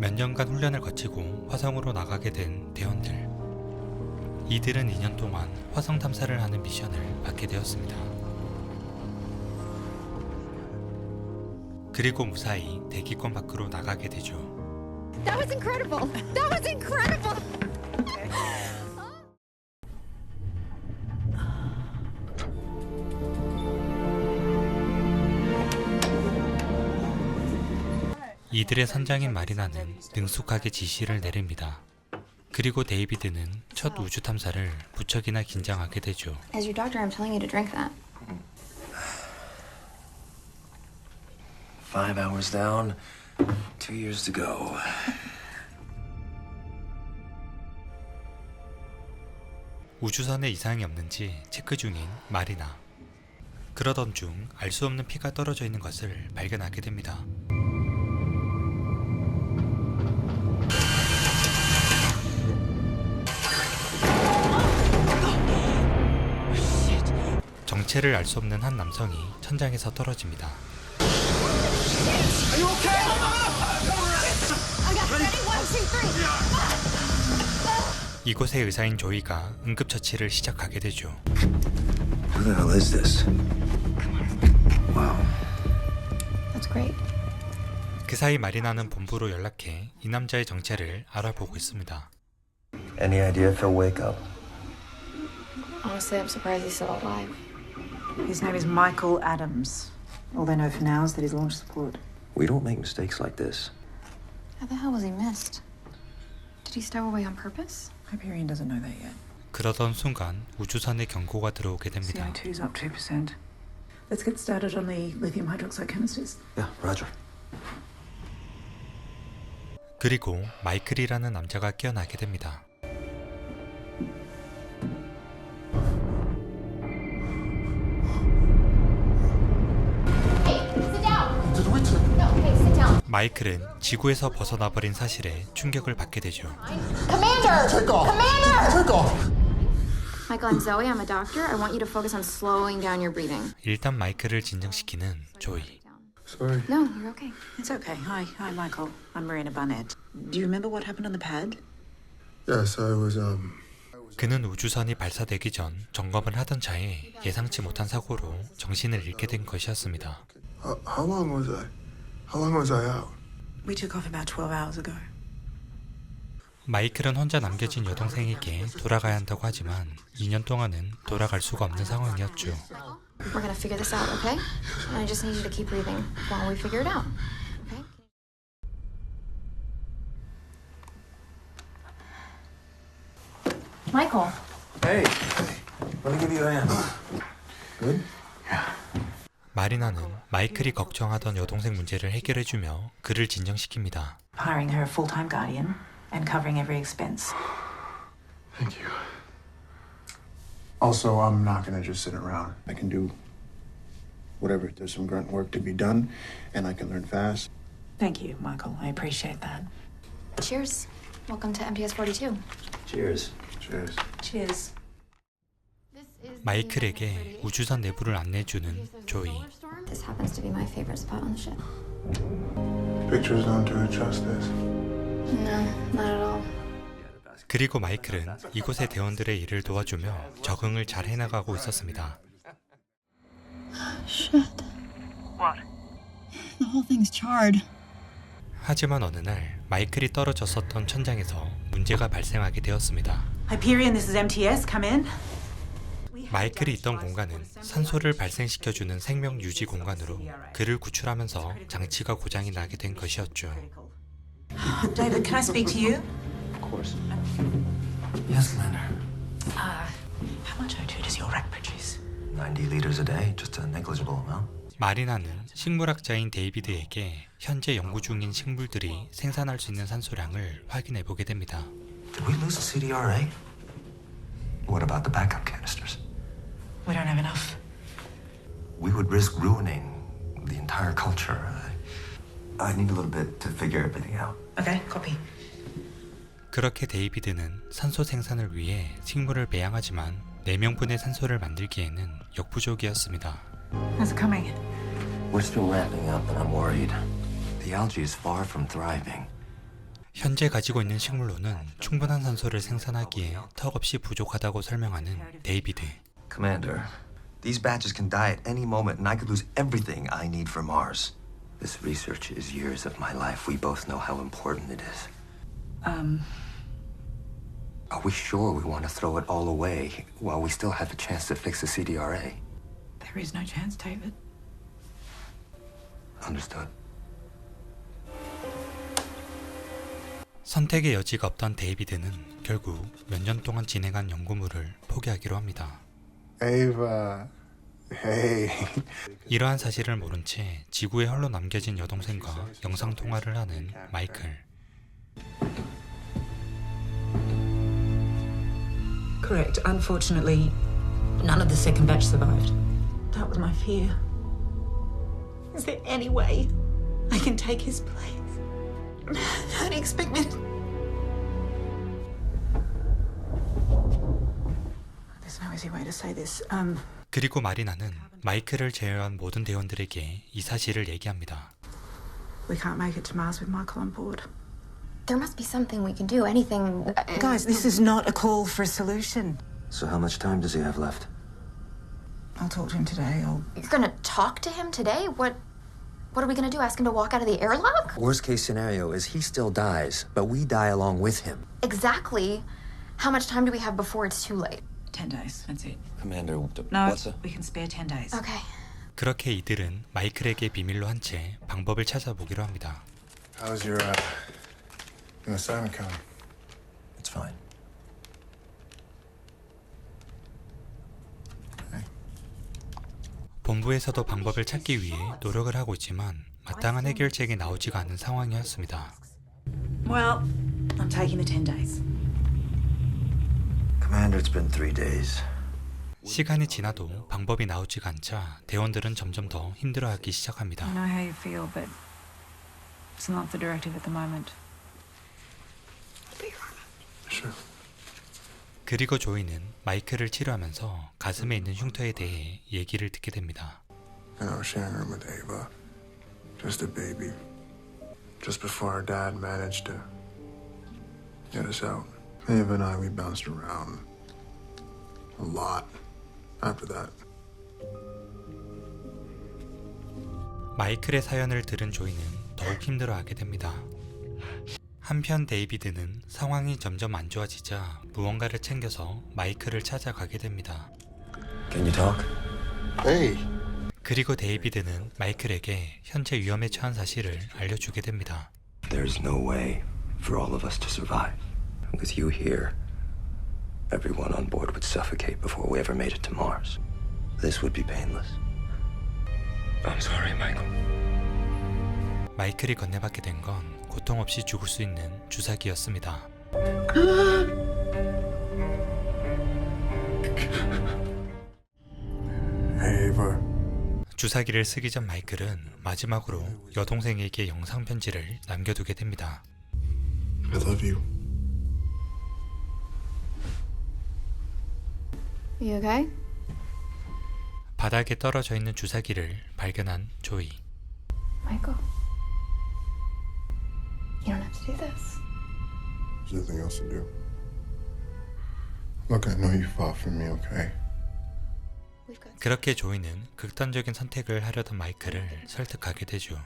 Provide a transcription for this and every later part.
몇 년간 훈련을 거치고 화성으로 나가게 된 대원들. 이들은 2년 동안 화성 탐사를 하는 미션을 받게 되었습니다. 그리고 무사히 대기권 밖으로 나가게 되죠. That was incredible. That was incredible. 이들의 선장인 마리나는 능숙하게 지시를 내립니다. 그리고 데이비드는 첫 우주 탐사를 무척이나 긴장하게 되죠. As your doctor, I'm telling you to drink that. 5 hours down, 2 years to go. 우주선에 이상이 없는지 체크 중인 마리나. 그러던 중 알 수 없는 피가 떨어져 있는 것을 발견하게 됩니다. 정체를 알 수 없는 한 남성이 천장에서 떨어집니다. 이곳의 의사인 조이가 응급처치를 시작하게 되죠. Who the hell is this? Wow. That's great. 그 사이 마리나는 본부로 연락해 이 남자의 정체를 알아보고 있습니다. Any idea if he'll wake up? Honestly, I'm surprised he's still alive. His name is Michael Adams. All they know for now is that he's launched support. We don't make mistakes like this. How the hell was he missed? Did he stow away on purpose? Hyperion doesn't know that yet. 그러던 순간 우주선에 경고가 들어오게 됩니다. CO2's up 2%. Let's get started on the lithium hydroxide canisters. Yeah, Roger. 그리고 마이클이라는 남자가 깨어나게 됩니다. 마이클은 지구에서 벗어나버린 사실에 충격을 받게 되죠. Commander! Commander! Michael, I'm Zoe. I'm a doctor. I want you to focus on slowing down your breathing. 일단 마이클을 진정시키는 조이. Sorry. No, you're okay. It's okay. Hi, Michael. I'm Marina Barnett. Do you remember what happened on the pad? Yes, I was 그는 우주선이 발사되기 전 점검을 하던 차에 예상치 못한 사고로 정신을 잃게 된 것이었습니다. how long was I out? We took off about 12 hours ago. 마이클은 혼자 남겨진 여동생에게 돌아가야 한다고 하지만 2년 동안은 돌아갈 수가 없는 상황이었죠. We're gonna figure this out, okay? And I just need you to keep breathing while we figure it out. Okay? Michael. Hey, let me give you a hand. Good? 마리나는 마이클이 걱정하던 여동생 문제를 해결해주며 그를 진정시킵니다. Hiring her a full-time guardian and covering every expense. Thank you. Also, I'm not gonna just sit around. I can do whatever. There's some grunt work to be done, and I can learn fast. Thank you, Michael. I appreciate that. Cheers. Welcome to MTS 42. Cheers. Cheers. Cheers. 마이클에게 우주선 내부를 안내해주는 조이. This happens to be my favorite spot on the ship. Pictures don't do it justice. No, not at all. 그리고 마이클은 이곳의 대원들의 일을 도와주며 적응을 잘 해나가고 있었습니다. Shit. What? The whole thing's charred. 하지만 어느 날 마이클이 떨어졌었던 천장에서 문제가 발생하게 되었습니다. Hyperion, this is MTS. Come in. 마이클이 있던 공간은 산소를 발생시켜주는 생명 유지 공간으로 그를 구출하면서 장치가 고장이 나게 된 것이었죠. David, can I speak to you? Of course. Yes, Commander. How much O2 does your wreck produce? 90 liters a day, just a negligible amount. 마리나는 식물학자인 데이비드에게 현재 연구 중인 식물들이 생산할 수 있는 산소량을 확인해 보게 됩니다. Did we lose the CDRA? What about the backup canisters? We don't have enough. We would risk ruining the entire culture. I need a little bit to figure everything out. Okay, copy. 그렇게 데이비드는 산소 생산을 위해 식물을 배양하지만 4명분의 산소를 만들기에는 역부족이었습니다. How's it coming? We're still ramping up, and I'm worried. The algae is far from thriving. 현재 가지고 있는 식물로는 충분한 산소를 생산하기에 턱없이 부족하다고 설명하는 데이비드. Commander, these batches can die at any moment and I could lose everything I need for Mars. This research is years of my life. We both know how important it is. Are we sure we want to throw it all away while we still have a chance to fix the CDRA? There is no chance, David. Understood. 선택의 여지가 없던 데이비드는 결국 몇 년 동안 진행한 연구물을 포기하기로 합니다. Ava, hey. 이러한 사실을 모른 채 지구에 홀로 남겨진 여동생과 영상통화를 하는 마이클. Correct. Unfortunately, none of the second batch survived. That was my fear. Is there any way I can take his place? How do you expect me to... There's no easy way to say this. 그리고 마리나는 마이클을 제외한 모든 대원들에게 이 사실을 얘기합니다. We can't make it to Mars with Michael on board. There must be something we can do. Anything. Guys, this is not a call for a solution. So how much time does he have left? I'll talk to him today. You're gonna talk to him today? What are we gonna do? Ask him to walk out of the airlock? Worst case scenario is he still dies, but we die along with him. Exactly. How much time do we have before it's too late? 10 days. That's it. Commander, No, we can spare 10 days. Okay. 그렇게 이들은 마이클에게 비밀로 한 채 방법을 찾아보기로 합니다. How's your assignment coming? It's fine. 본부에서도 방법을 찾기 위해 노력을 하고 있지만 마땅한 해결책이 나오지가 않는 상황이었습니다. Well, I'm taking the 10 days. Commander, it's been 3 days. 시간이 지나도 방법이 나오지가 않자 대원들은 점점 더 힘들어하기 시작합니다. I know how you feel, but it's not the directive at the moment. Sure. 그리고 조이는 마이클을 치료하면서 가슴에 있는 흉터에 대해 얘기를 듣게 됩니다. And I was sharing a room with Ava. Just a baby. Just before our dad managed to get us out. Ava and I, we bounced around a lot after that. 마이클의 사연을 들은 조이는 더욱 힘들어하게 됩니다. 한편 데이비드는 상황이 점점 안 좋아지자 무언가를 챙겨서 마이클을 찾아가게 됩니다. Can you talk? Hey! 그리고 데이비드는 마이클에게 현재 위험에 처한 사실을 알려주게 됩니다. There's no way for all of us to survive. With you here, everyone on board would suffocate before we ever made it to Mars. This would be painless. I'm sorry, Michael. 마이클이 건네받게 된 건 고통 없이 죽을 수 있는 주사기였습니다. Hey, Ava. 주사기를 쓰기 전 마이클은 마지막으로 여동생에게 영상 편지를 남겨두게 됩니다. I love you. You okay? 바닥에 떨어져 있는 주사기를 발견한 조이. Michael. You don't have to do this. There's nothing else to do. Look, I know you fought for me, okay? We've got. 그렇게 조이는 극단적인 선택을 하려던 마이클을 설득하게 되죠.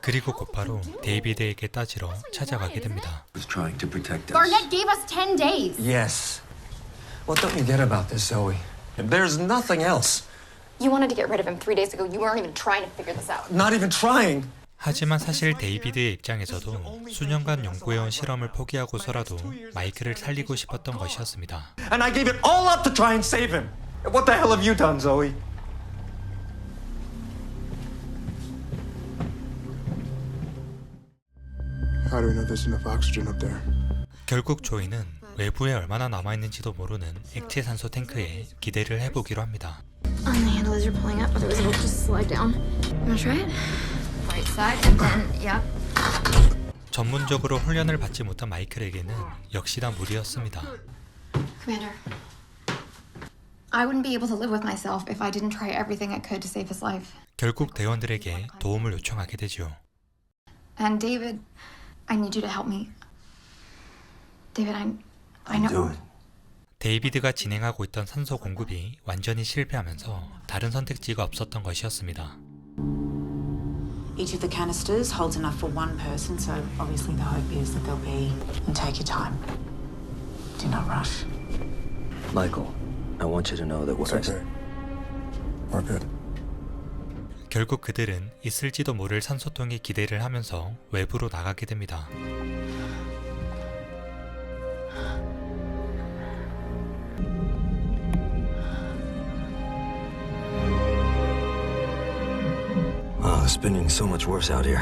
그리고 곧바로 데이비드에게 따지러 찾아가게 됩니다. Was trying to protect us. Garnett gave us 10 days. Yes. What don't you get about this, Zoe? There's nothing else. You wanted to get rid of him 3 days ago. You weren't even trying to figure this out. Not even trying. 하지만 사실 데이비드의 입장에서도 수년간 연구해온 실험을 포기하고서라도 마이클을 살리고 싶었던 것이었습니다. And I gave it all up to try and save him. What the hell have you done, Zoe? How do we know there's enough oxygen up there? 결국 조이는 외부에 얼마나 남아있는지도 모르는 액체 산소 탱크에 기대를 해보기로 합니다. On the handle as you're pulling up, otherwise it'll just slide down. You wanna try it? Right side, and then, yep. 전문적으로 훈련을 받지 못한 마이클에게는 역시나 무리였습니다. Commander, I wouldn't be able to live with myself if I didn't try everything I could to save his life. 결국 대원들에게 도움을 요청하게 되죠. And David, I need you to help me. David, I Do know. it. 데이비드가 진행하고 있던 산소 공급이 완전히 실패하면서 다른 선택지가 없었던 것이었습니다. Each of the canisters holds enough for one person, so obviously the hope is that they'll be. And take your time. Do not rush. Michael, I want you to know that what I It's okay. We're good. 결국 그들은 있을지도 모를 산소통에 기대를 하면서 외부로 나가게 됩니다. Oh, it's been so much worse out here.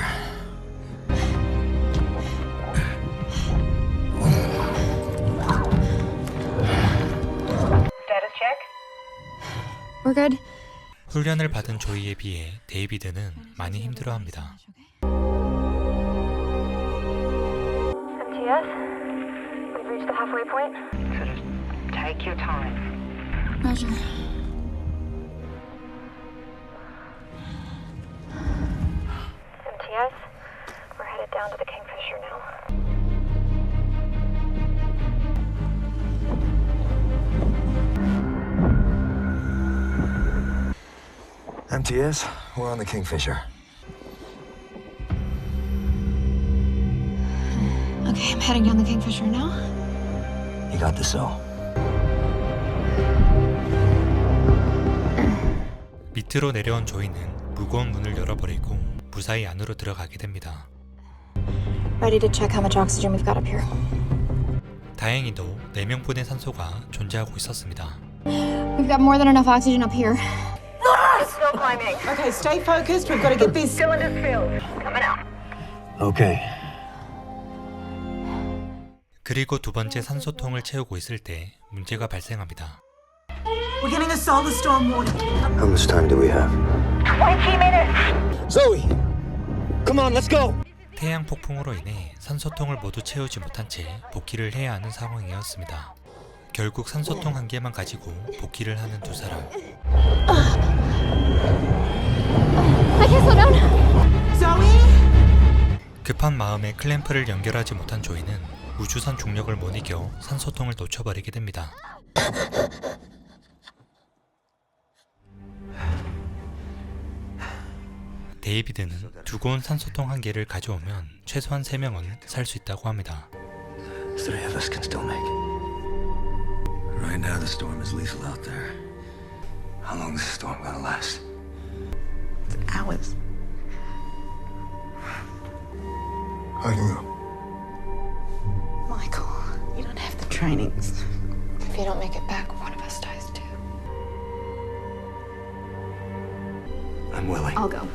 We're good. 훈련을 받은 조이에 비해 데이비드는 많이 힘들어합니다. MTS? We've reached the halfway point. So just take your time. Roger. MTS? We're headed down to the Kingfisher now. MTS, we're on the Kingfisher. Okay, I'm heading down the Kingfisher now. You got this, though. 밑으로 내려온 조이는 무거운 문을 열어버리고 무사히 안으로 들어가게 됩니다. Ready to check how much oxygen we've got up here. 다행히도 4명분의 산소가 존재하고 있었습니다. We've got more than enough oxygen up here. Still climbing. Okay, stay focused. We've got to get this. Cylinders filled. Coming out. Okay. 그리고 두 번째 산소통을 채우고 있을 때 문제가 발생합니다. We're getting a solar storm warning. How much time do we have? 20 minutes. Zoe! Come on, let's go! 태양 폭풍으로 인해 산소통을 모두 채우지 못한 채 복귀를 해야 하는 상황이었습니다. 결국 산소통 한 개만 가지고 복귀를 하는 두 사람. I can't slow down. Zoe? 급한 마음에 클램프를 연결하지 못한 조이는 우주선 중력을 못 이겨 산소통을 놓쳐버리게 됩니다. 데이비드는 두고 온 산소통 한 개를 가져오면 최소한 3명은 살 수 있다고 합니다. Three of us can still make it. Right now, the storm is lethal out there. How long is the storm gonna last? Hours. I can go. Michael, You don't have the trainings. if you don't make it back, one of us dies too. I'm willing. I'll go.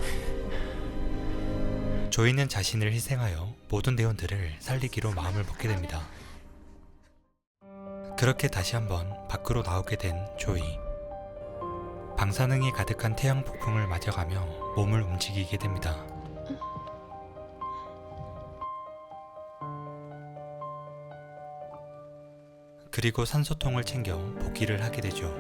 조이는 자신을 희생하여 모든 대원들을 살리기로 마음을 먹게 됩니다. 그렇게 다시 한번 밖으로 나오게 된 조이. 방사능이 가득한 태양 폭풍을 맞아가며 몸을 움직이게 됩니다. 그리고 산소통을 챙겨 복귀를 하게 되죠.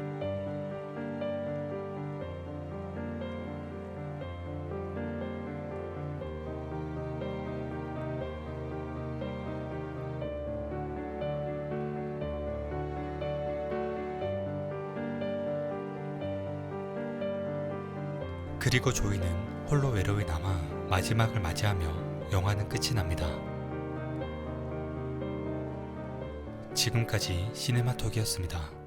그리고 조이는 홀로 외로이 남아 마지막을 맞이하며 영화는 끝이 납니다. 지금까지 시네마톡이었습니다.